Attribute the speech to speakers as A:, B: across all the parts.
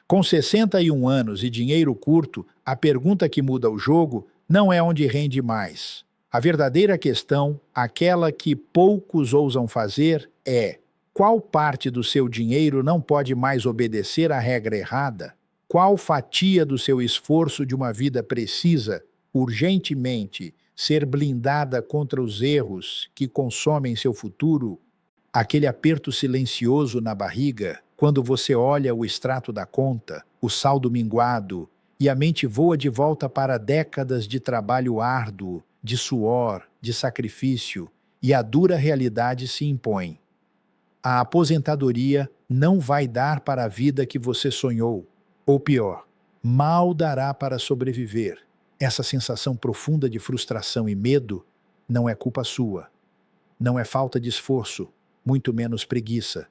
A: Com 61 anos e dinheiro curto, a pergunta que muda o jogo não é onde rende mais. A verdadeira questão, aquela que poucos ousam fazer, é: qual parte do seu dinheiro não pode mais obedecer à regra errada? Qual fatia do seu esforço de uma vida precisa, urgentemente, ser blindada contra os erros que consomem seu futuro? Aquele aperto silencioso na barriga, quando você olha o extrato da conta, o saldo minguado, e a mente voa de volta para décadas de trabalho árduo, de suor, de sacrifício, e a dura realidade se impõe. A aposentadoria não vai dar para a vida que você sonhou, ou pior, mal dará para sobreviver. Essa sensação profunda de frustração e medo não é culpa sua, não é falta de esforço, muito menos preguiça,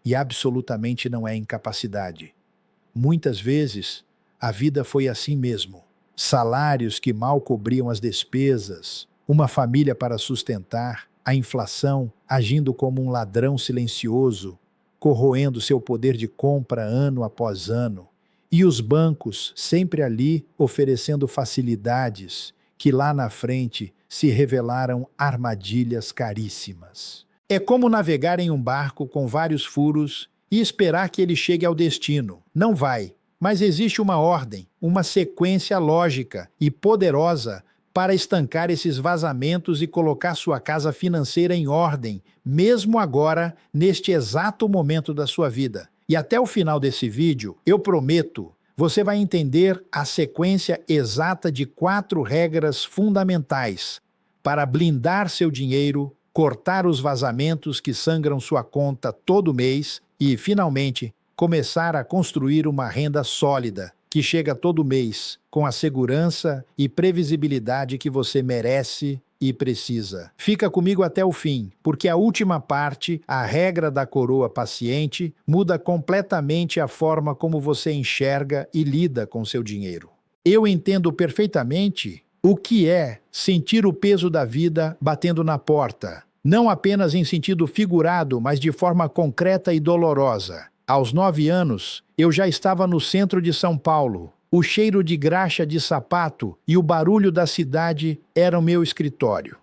A: e absolutamente não é incapacidade. Muitas vezes, a vida foi assim mesmo. Salários que mal cobriam as despesas, uma família para sustentar, a inflação agindo como um ladrão silencioso, corroendo seu poder de compra ano após ano, e os bancos sempre ali oferecendo facilidades que lá na frente se revelaram armadilhas caríssimas. É como navegar em um barco com vários furos e esperar que ele chegue ao destino. Não vai, mas existe uma ordem, uma sequência lógica e poderosa para estancar esses vazamentos e colocar sua casa financeira em ordem, mesmo agora, neste exato momento da sua vida. E até o final desse vídeo, eu prometo, você vai entender a sequência exata de 4 regras fundamentais para blindar seu dinheiro, cortar os vazamentos que sangram sua conta todo mês e, finalmente, começar a construir uma renda sólida que chega todo mês com a segurança e previsibilidade que você merece e precisa. Fica comigo até o fim, porque a última parte, a regra da coroa paciente, muda completamente a forma como você enxerga e lida com seu dinheiro. Eu entendo perfeitamente o que é sentir o peso da vida batendo na porta, não apenas em sentido figurado, mas de forma concreta e dolorosa. Aos 9 anos, eu já estava no centro de São Paulo. O cheiro de graxa de sapato e o barulho da cidade eram meu escritório.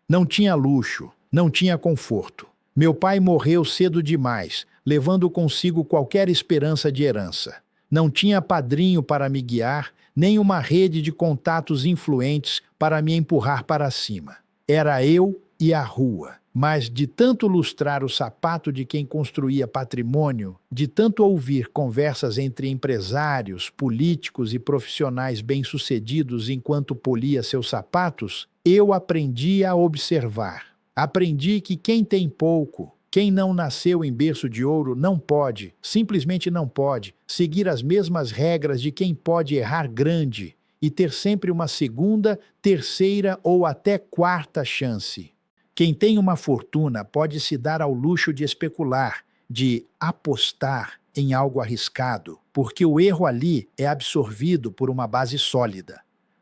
A: Não tinha luxo, não tinha conforto. Meu pai morreu cedo demais, levando consigo qualquer esperança de herança. Não tinha padrinho para me guiar, nem uma rede de contatos influentes para me empurrar para cima. Era eu e a rua. Mas de tanto lustrar o sapato de quem construía patrimônio, de tanto ouvir conversas entre empresários, políticos e profissionais bem-sucedidos enquanto polia seus sapatos, eu aprendi a observar. Aprendi que quem tem pouco, quem não nasceu em berço de ouro, não pode, simplesmente não pode, seguir as mesmas regras de quem pode errar grande e ter sempre uma segunda, terceira ou até quarta chance. Quem tem uma fortuna pode se dar ao luxo de especular, de apostar em algo arriscado, porque o erro ali é absorvido por uma base sólida.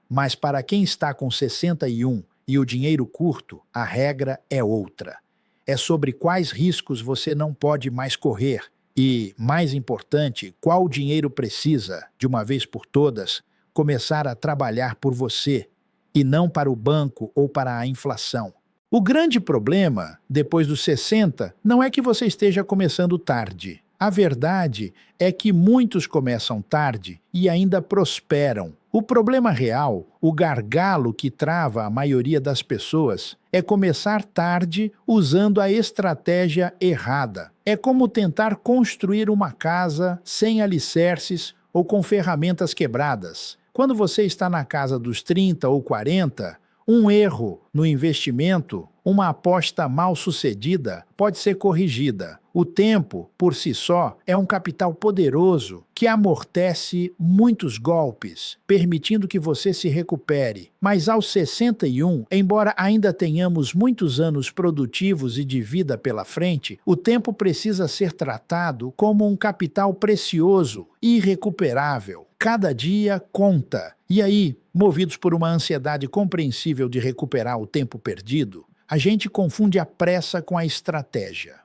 A: Mas para quem está com 61 e o dinheiro curto, a regra é outra. É sobre quais riscos você não pode mais correr e, mais importante, qual dinheiro precisa, de uma vez por todas, começar a trabalhar por você e não para o banco ou para a inflação. O grande problema, depois dos 60, não é que você esteja começando tarde. A verdade é que muitos começam tarde e ainda prosperam. O problema real, o gargalo que trava a maioria das pessoas, é começar tarde usando a estratégia errada. É como tentar construir uma casa sem alicerces ou com ferramentas quebradas. Quando você está na casa dos 30 ou 40, um erro no investimento, uma aposta mal sucedida, pode ser corrigida. O tempo, por si só, é um capital poderoso que amortece muitos golpes, permitindo que você se recupere. Mas aos 61, embora ainda tenhamos muitos anos produtivos e de vida pela frente, o tempo precisa ser tratado como um capital precioso, irrecuperável. Cada dia conta. E aí, movidos por uma ansiedade compreensível de recuperar o tempo perdido, a gente confunde a pressa com a estratégia.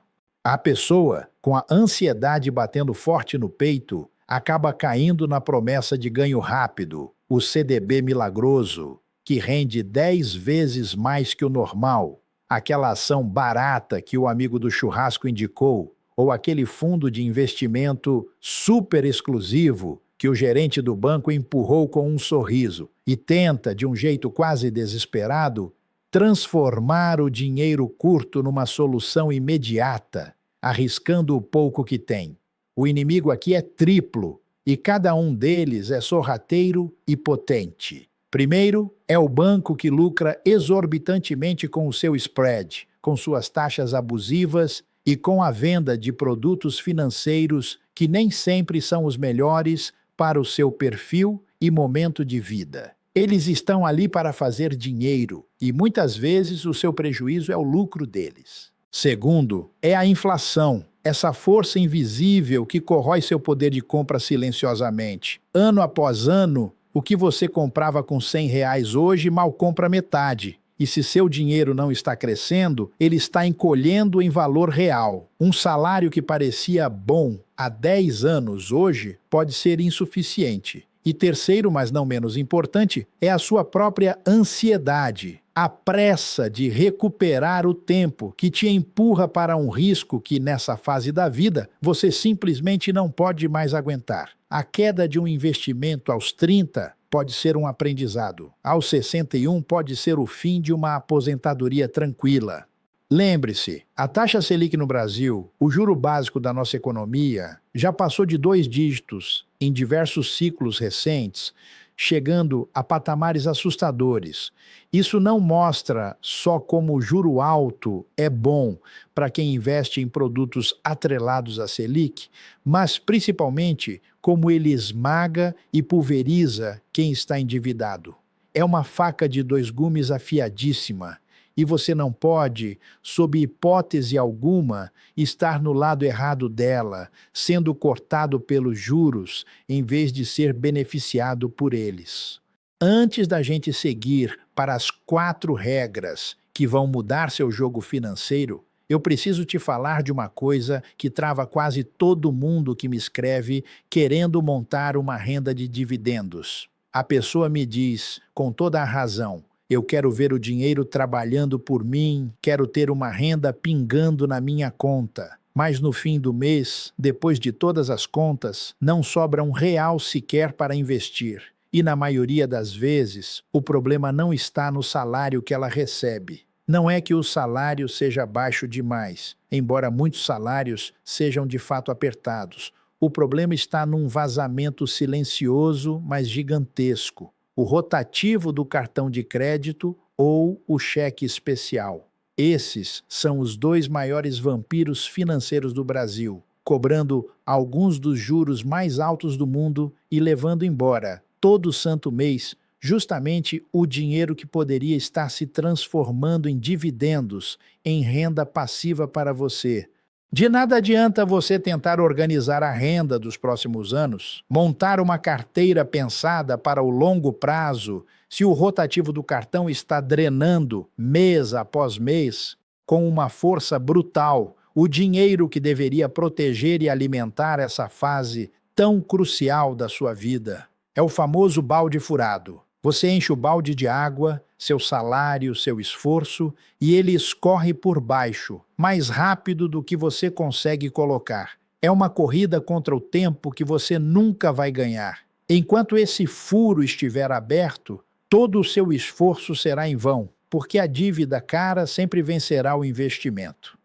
A: A pessoa, com a ansiedade batendo forte no peito, acaba caindo na promessa de ganho rápido, o CDB milagroso, que rende 10 vezes mais que o normal, aquela ação barata que o amigo do churrasco indicou, ou aquele fundo de investimento super exclusivo que o gerente do banco empurrou com um sorriso e tenta, de um jeito quase desesperado, transformar o dinheiro curto numa solução imediata, arriscando o pouco que tem. O inimigo aqui é triplo e cada um deles é sorrateiro e potente. Primeiro, é o banco que lucra exorbitantemente com o seu spread, com suas taxas abusivas e com a venda de produtos financeiros que nem sempre são os melhores para o seu perfil e momento de vida. Eles estão ali para fazer dinheiro e muitas vezes o seu prejuízo é o lucro deles. Segundo, é a inflação, essa força invisível que corrói seu poder de compra silenciosamente. Ano após ano, o que você comprava com R$ 100 hoje mal compra metade. E se seu dinheiro não está crescendo, ele está encolhendo em valor real. Um salário que parecia bom há 10 anos hoje pode ser insuficiente. E terceiro, mas não menos importante, é a sua própria ansiedade, a pressa de recuperar o tempo que te empurra para um risco que, nessa fase da vida, você simplesmente não pode mais aguentar. A queda de um investimento aos 30 pode ser um aprendizado. Aos 61 pode ser o fim de uma aposentadoria tranquila. Lembre-se, a taxa Selic no Brasil, o juro básico da nossa economia, já passou de 2 dígitos em diversos ciclos recentes, chegando a patamares assustadores. Isso não mostra só como o juro alto é bom para quem investe em produtos atrelados à Selic, mas principalmente como ele esmaga e pulveriza quem está endividado. É uma faca de 2 gumes afiadíssima. E você não pode, sob hipótese alguma, estar no lado errado dela, sendo cortado pelos juros, em vez de ser beneficiado por eles. Antes da gente seguir para as 4 regras que vão mudar seu jogo financeiro, eu preciso te falar de uma coisa que trava quase todo mundo que me escreve querendo montar uma renda de dividendos. A pessoa me diz, com toda a razão, eu quero ver o dinheiro trabalhando por mim, quero ter uma renda pingando na minha conta. Mas no fim do mês, depois de todas as contas, não sobra R$ 1 sequer para investir. E na maioria das vezes, o problema não está no salário que ela recebe. Não é que o salário seja baixo demais, embora muitos salários sejam de fato apertados. O problema está num vazamento silencioso, mas gigantesco. O rotativo do cartão de crédito ou o cheque especial. Esses são os 2 maiores vampiros financeiros do Brasil, cobrando alguns dos juros mais altos do mundo e levando embora, todo santo mês, justamente o dinheiro que poderia estar se transformando em dividendos, em renda passiva para você. De nada adianta você tentar organizar a renda dos próximos anos, montar uma carteira pensada para o longo prazo, se o rotativo do cartão está drenando mês após mês, com uma força brutal, o dinheiro que deveria proteger e alimentar essa fase tão crucial da sua vida. É o famoso balde furado. Você enche o balde de água, seu salário, seu esforço, e ele escorre por baixo, mais rápido do que você consegue colocar. É uma corrida contra o tempo que você nunca vai ganhar. Enquanto esse furo estiver aberto, todo o seu esforço será em vão, porque a dívida cara sempre vencerá o investimento.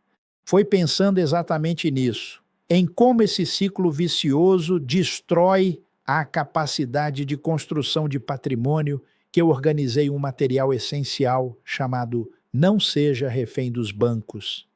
A: Foi pensando exatamente nisso, em como esse ciclo vicioso destrói a capacidade de construção de patrimônio, que eu organizei um material essencial chamado Não Seja Refém dos Bancos.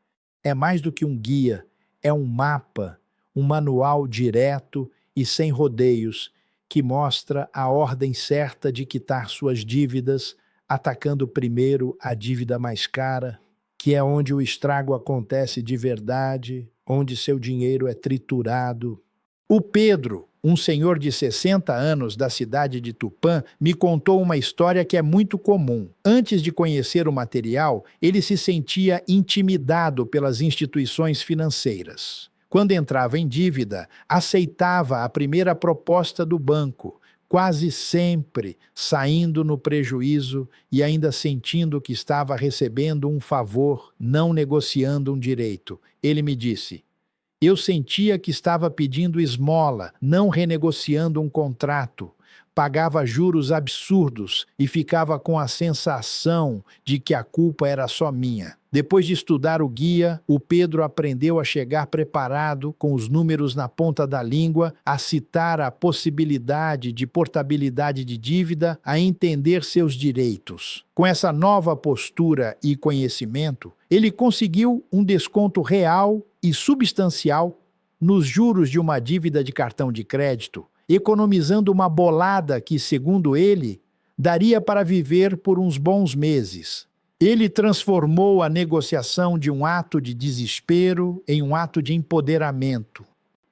A: É mais do que um guia, é um mapa, um manual direto e sem rodeios, que mostra a ordem certa de quitar suas dívidas, atacando primeiro a dívida mais cara, que é onde o estrago acontece de verdade, onde seu dinheiro é triturado. O Pedro, um senhor de 60 anos da cidade de Tupã, me contou uma história que é muito comum. Antes de conhecer o material, ele se sentia intimidado pelas instituições financeiras. Quando entrava em dívida, aceitava a primeira proposta do banco, quase sempre saindo no prejuízo e ainda sentindo que estava recebendo um favor, não negociando um direito. Ele me disse: eu sentia que estava pedindo esmola, não renegociando um contrato. Pagava juros absurdos e ficava com a sensação de que a culpa era só minha. Depois de estudar o guia, o Pedro aprendeu a chegar preparado, com os números na ponta da língua, a citar a possibilidade de portabilidade de dívida, a entender seus direitos. Com essa nova postura e conhecimento, ele conseguiu um desconto real e substancial nos juros de uma dívida de cartão de crédito, economizando uma bolada que, segundo ele, daria para viver por uns bons meses. Ele transformou a negociação de um ato de desespero em um ato de empoderamento.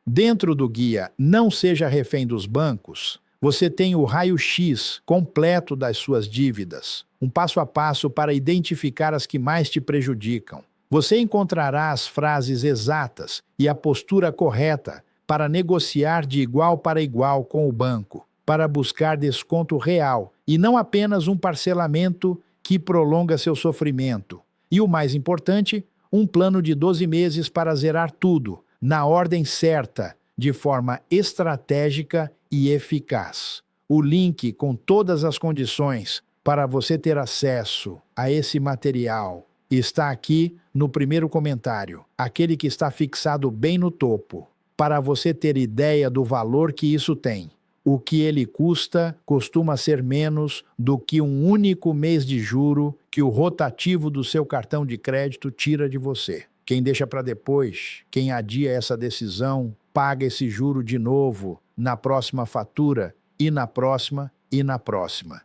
A: Dentro do guia Não Seja Refém dos Bancos, você tem o raio-x completo das suas dívidas, um passo a passo para identificar as que mais te prejudicam. Você encontrará as frases exatas e a postura correta para negociar de igual para igual com o banco, para buscar desconto real e não apenas um parcelamento que prolonga seu sofrimento. E o mais importante, um plano de 12 meses para zerar tudo, na ordem certa, de forma estratégica e eficaz. O link com todas as condições para você ter acesso a esse material está aqui no primeiro comentário, aquele que está fixado bem no topo, para você ter ideia do valor que isso tem. O que ele custa costuma ser menos do que um único mês de juro que o rotativo do seu cartão de crédito tira de você. Quem deixa para depois, quem adia essa decisão, paga esse juro de novo na próxima fatura e na próxima e na próxima.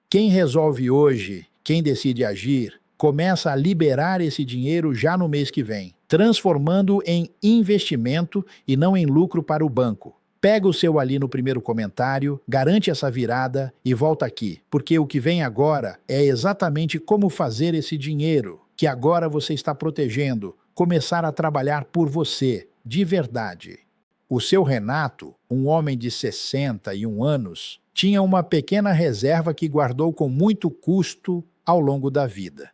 A: Quem resolve hoje, quem decide agir, começa a liberar esse dinheiro já no mês que vem, transformando em investimento e não em lucro para o banco. Pega o seu ali no primeiro comentário, garante essa virada e volta aqui, porque o que vem agora é exatamente como fazer esse dinheiro, que agora você está protegendo, começar a trabalhar por você, de verdade. O seu Renato, um homem de 61 anos, tinha uma pequena reserva que guardou com muito custo ao longo da vida.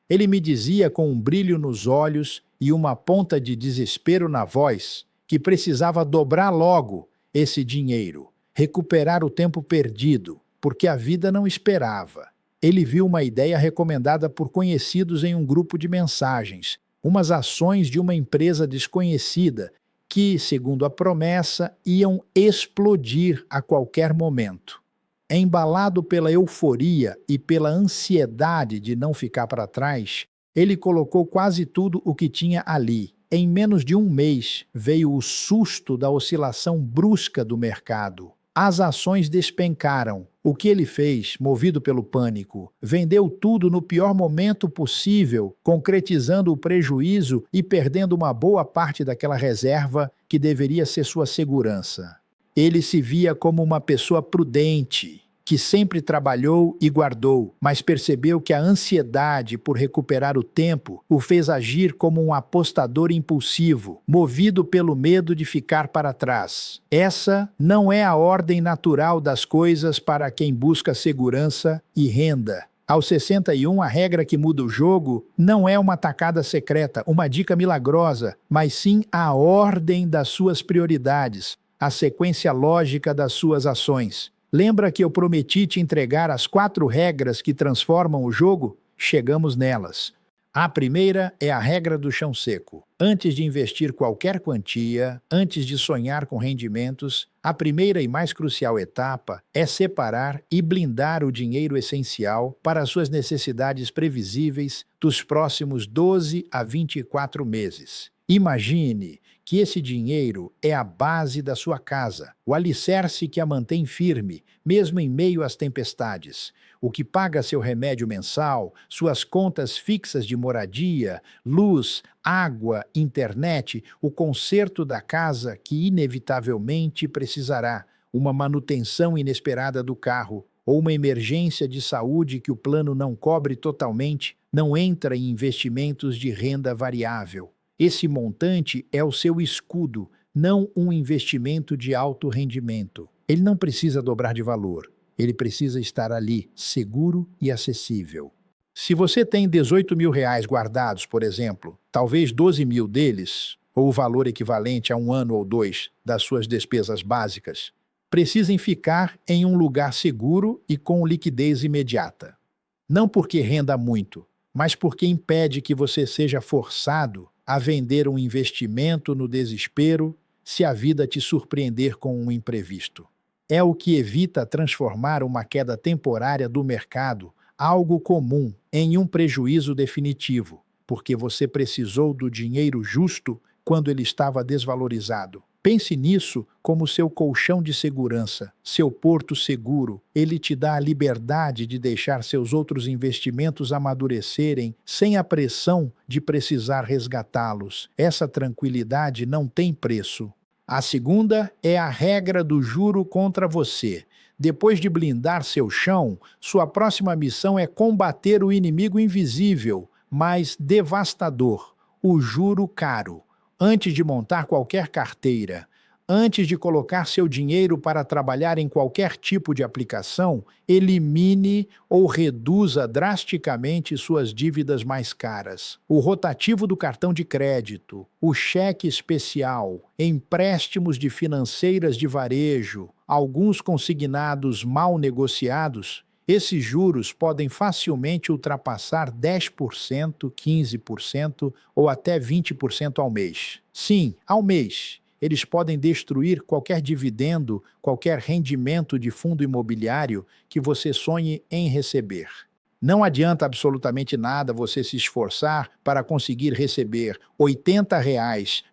A: Ele me dizia com um brilho nos olhos e uma ponta de desespero na voz que precisava dobrar logo esse dinheiro, recuperar o tempo perdido, porque a vida não esperava. Ele viu uma ideia recomendada por conhecidos em um grupo de mensagens, umas ações de uma empresa desconhecida que, segundo a promessa, iam explodir a qualquer momento. Embalado pela euforia e pela ansiedade de não ficar para trás, ele colocou quase tudo o que tinha ali. Em menos de um mês, veio o susto da oscilação brusca do mercado. As ações despencaram. O que ele fez, movido pelo pânico? Vendeu tudo no pior momento possível, concretizando o prejuízo e perdendo uma boa parte daquela reserva que deveria ser sua segurança. Ele se via como uma pessoa prudente, que sempre trabalhou e guardou, mas percebeu que a ansiedade por recuperar o tempo o fez agir como um apostador impulsivo, movido pelo medo de ficar para trás. Essa não é a ordem natural das coisas para quem busca segurança e renda. Aos 61, a regra que muda o jogo não é uma tacada secreta, uma dica milagrosa, mas sim a ordem das suas prioridades, a sequência lógica das suas ações. Lembra que eu prometi te entregar as 4 regras que transformam o jogo? Chegamos nelas. A primeira é a regra do chão seco. Antes de investir qualquer quantia, antes de sonhar com rendimentos, a primeira e mais crucial etapa é separar e blindar o dinheiro essencial para as suas necessidades previsíveis dos próximos 12 a 24 meses. Imagine que esse dinheiro é a base da sua casa, o alicerce que a mantém firme, mesmo em meio às tempestades, o que paga seu remédio mensal, suas contas fixas de moradia, luz, água, internet, o conserto da casa que inevitavelmente precisará, uma manutenção inesperada do carro, ou uma emergência de saúde que o plano não cobre totalmente, não entra em investimentos de renda variável. Esse montante é o seu escudo, não um investimento de alto rendimento. Ele não precisa dobrar de valor. Ele precisa estar ali, seguro e acessível. Se você tem 18 mil reais guardados, por exemplo, talvez 12 mil deles, ou o valor equivalente a um ano ou dois das suas despesas básicas, precisem ficar em um lugar seguro e com liquidez imediata. Não porque renda muito, mas porque impede que você seja forçado a vender um investimento no desespero se a vida te surpreender com um imprevisto. É o que evita transformar uma queda temporária do mercado, algo comum, em um prejuízo definitivo, porque você precisou do dinheiro justo quando ele estava desvalorizado. Pense nisso como seu colchão de segurança, seu porto seguro. Ele te dá a liberdade de deixar seus outros investimentos amadurecerem sem a pressão de precisar resgatá-los. Essa tranquilidade não tem preço. A segunda é a regra do juro contra você. Depois de blindar seu chão, sua próxima missão é combater o inimigo invisível, mas devastador, o juro caro. Antes de montar qualquer carteira, antes de colocar seu dinheiro para trabalhar em qualquer tipo de aplicação, elimine ou reduza drasticamente suas dívidas mais caras. O rotativo do cartão de crédito, o cheque especial, empréstimos de financeiras de varejo, alguns consignados mal negociados. Esses juros podem facilmente ultrapassar 10%, 15% ou até 20% ao mês. Sim, ao mês. Eles podem destruir qualquer dividendo, qualquer rendimento de fundo imobiliário que você sonhe em receber. Não adianta absolutamente nada você se esforçar para conseguir receber R$ 80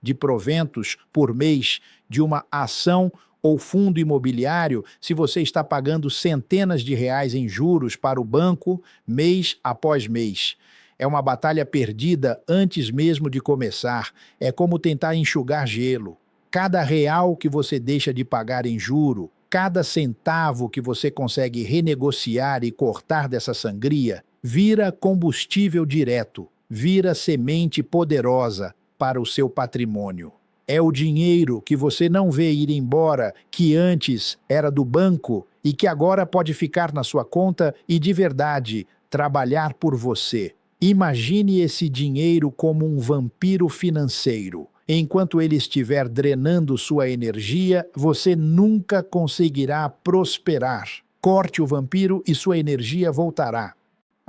A: de proventos por mês de uma ação ou fundo imobiliário se você está pagando centenas de reais em juros para o banco mês após mês. É uma batalha perdida antes mesmo de começar. É como tentar enxugar gelo. Cada real que você deixa de pagar em juro, cada centavo que você consegue renegociar e cortar dessa sangria, vira combustível direto, vira semente poderosa para o seu patrimônio. É o dinheiro que você não vê ir embora, que antes era do banco e que agora pode ficar na sua conta e, de verdade, trabalhar por você. Imagine esse dinheiro como um vampiro financeiro. Enquanto ele estiver drenando sua energia, você nunca conseguirá prosperar. Corte o vampiro e sua energia voltará.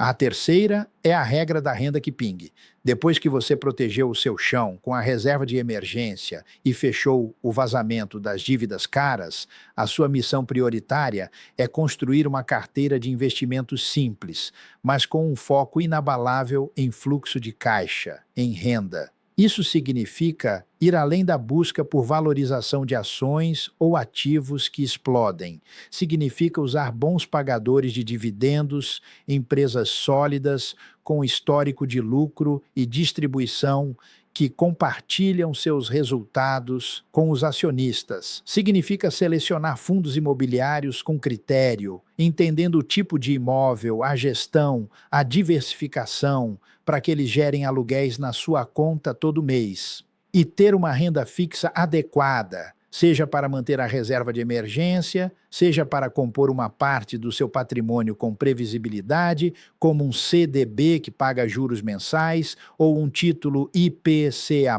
A: A terceira é a regra da renda que pingue. Depois que você protegeu o seu chão com a reserva de emergência e fechou o vazamento das dívidas caras, a sua missão prioritária é construir uma carteira de investimentos simples, mas com um foco inabalável em fluxo de caixa, em renda. Isso significa ir além da busca por valorização de ações ou ativos que explodem. Significa usar bons pagadores de dividendos, empresas sólidas, com histórico de lucro e distribuição, que compartilham seus resultados com os acionistas. Significa selecionar fundos imobiliários com critério, entendendo o tipo de imóvel, a gestão, a diversificação, para que eles gerem aluguéis na sua conta todo mês. E ter uma renda fixa adequada, seja para manter a reserva de emergência, seja para compor uma parte do seu patrimônio com previsibilidade, como um CDB que paga juros mensais ou um título IPCA+,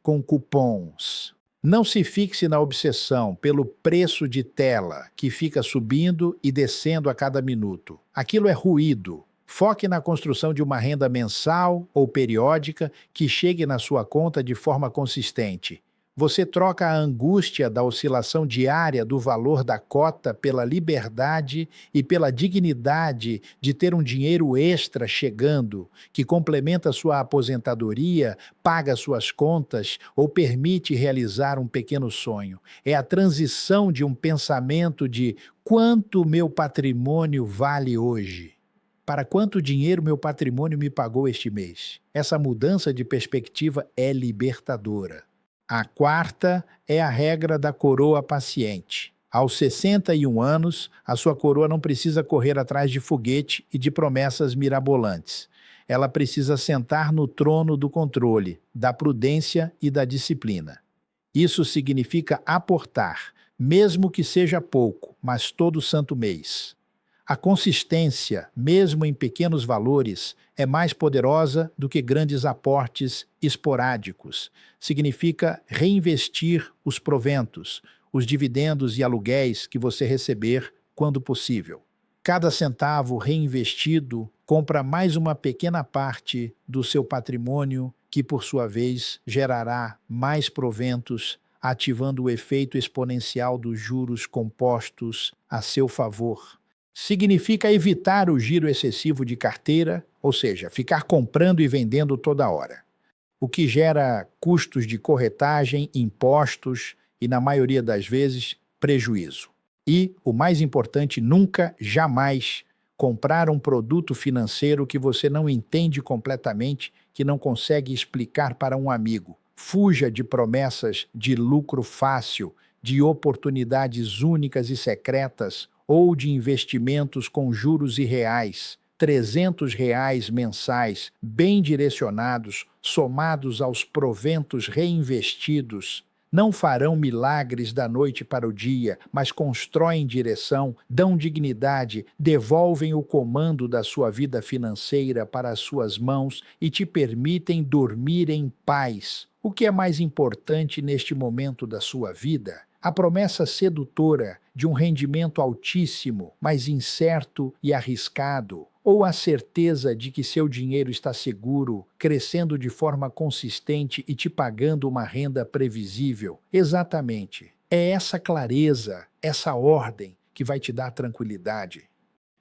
A: com cupons. Não se fixe na obsessão pelo preço de tela, que fica subindo e descendo a cada minuto. Aquilo é ruído. Foque na construção de uma renda mensal ou periódica que chegue na sua conta de forma consistente. Você troca a angústia da oscilação diária do valor da cota pela liberdade e pela dignidade de ter um dinheiro extra chegando, que complementa sua aposentadoria, paga suas contas ou permite realizar um pequeno sonho. É a transição de um pensamento de quanto meu patrimônio vale hoje para quanto dinheiro meu patrimônio me pagou este mês. Essa mudança de perspectiva é libertadora. A quarta é a regra da coroa paciente. Aos 61 anos, a sua coroa não precisa correr atrás de foguete e de promessas mirabolantes. Ela precisa sentar no trono do controle, da prudência e da disciplina. Isso significa aportar, mesmo que seja pouco, mas todo santo mês. A consistência, mesmo em pequenos valores, é mais poderosa do que grandes aportes esporádicos. Significa reinvestir os proventos, os dividendos e aluguéis que você receber quando possível. Cada centavo reinvestido compra mais uma pequena parte do seu patrimônio, que por sua vez gerará mais proventos, ativando o efeito exponencial dos juros compostos a seu favor. Significa evitar o giro excessivo de carteira, ou seja, ficar comprando e vendendo toda hora, o que gera custos de corretagem, impostos e, na maioria das vezes, prejuízo. E, o mais importante, nunca, jamais, comprar um produto financeiro que você não entende completamente, que não consegue explicar para um amigo. Fuja de promessas de lucro fácil, de oportunidades únicas e secretas ou de investimentos com juros irreais. R$ 300 mensais, bem direcionados, somados aos proventos reinvestidos, não farão milagres da noite para o dia, mas constroem direção, dão dignidade, devolvem o comando da sua vida financeira para as suas mãos e te permitem dormir em paz. O que é mais importante neste momento da sua vida? A promessa sedutora de um rendimento altíssimo, mas incerto e arriscado, ou a certeza de que seu dinheiro está seguro, crescendo de forma consistente e te pagando uma renda previsível? Exatamente. É essa clareza, essa ordem que vai te dar tranquilidade.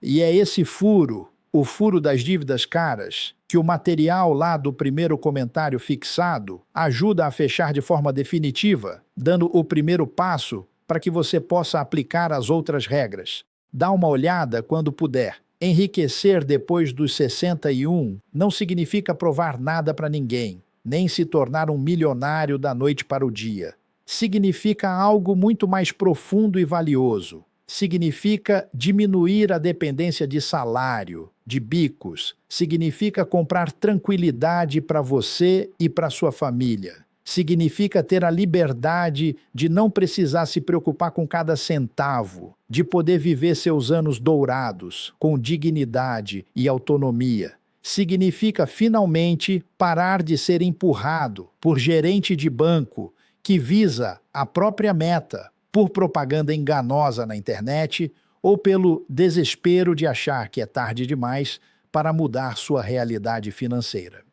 A: E é esse furo, o furo das dívidas caras, que o material lá do primeiro comentário fixado ajuda a fechar de forma definitiva, dando o primeiro passo para que você possa aplicar as outras regras. Dá uma olhada quando puder. Enriquecer depois dos 61 não significa provar nada para ninguém, nem se tornar um milionário da noite para o dia. Significa algo muito mais profundo e valioso. Significa diminuir a dependência de salário, de bicos. Significa comprar tranquilidade para você e para sua família. Significa ter a liberdade de não precisar se preocupar com cada centavo, de poder viver seus anos dourados, com dignidade e autonomia. Significa, finalmente, parar de ser empurrado por gerente de banco que visa a própria meta, por propaganda enganosa na internet ou pelo desespero de achar que é tarde demais para mudar sua realidade financeira.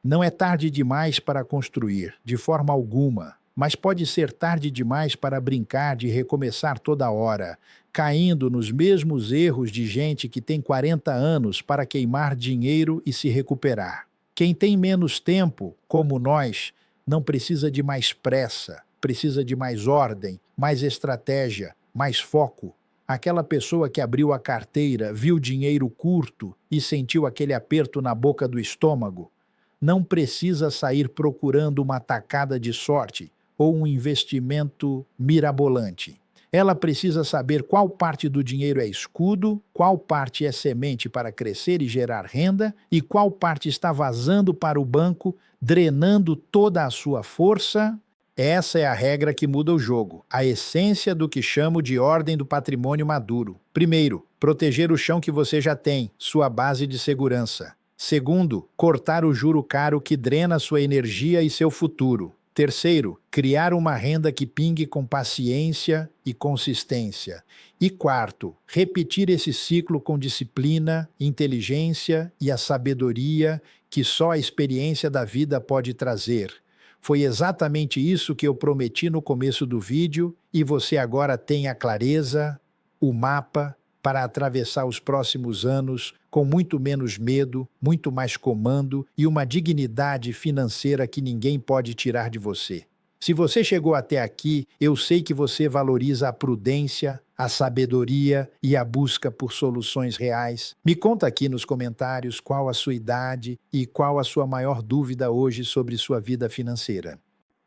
A: Não é tarde demais para construir, de forma alguma, mas pode ser tarde demais para brincar de recomeçar toda hora, caindo nos mesmos erros de gente que tem 40 anos para queimar dinheiro e se recuperar. Quem tem menos tempo, como nós, não precisa de mais pressa, precisa de mais ordem, mais estratégia, mais foco. Aquela pessoa que abriu a carteira, viu dinheiro curto e sentiu aquele aperto na boca do estômago, não precisa sair procurando uma tacada de sorte ou um investimento mirabolante. Ela precisa saber qual parte do dinheiro é escudo, qual parte é semente para crescer e gerar renda e qual parte está vazando para o banco, drenando toda a sua força. Essa é a regra que muda o jogo, a essência do que chamo de ordem do patrimônio maduro. Primeiro, proteger o chão que você já tem, sua base de segurança. Segundo, cortar o juro caro que drena sua energia e seu futuro. Terceiro, criar uma renda que pingue com paciência e consistência. E quarto, repetir esse ciclo com disciplina, inteligência e a sabedoria que só a experiência da vida pode trazer. Foi exatamente isso que eu prometi no começo do vídeo e você agora tem a clareza, o mapa para atravessar os próximos anos com muito menos medo, muito mais comando e uma dignidade financeira que ninguém pode tirar de você. Se você chegou até aqui, eu sei que você valoriza a prudência, a sabedoria e a busca por soluções reais. Me conta aqui nos comentários qual a sua idade e qual a sua maior dúvida hoje sobre sua vida financeira.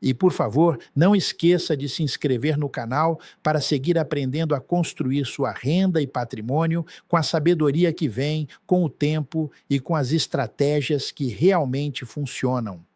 A: E, por favor, não esqueça de se inscrever no canal para seguir aprendendo a construir sua renda e patrimônio com a sabedoria que vem com o tempo e com as estratégias que realmente funcionam.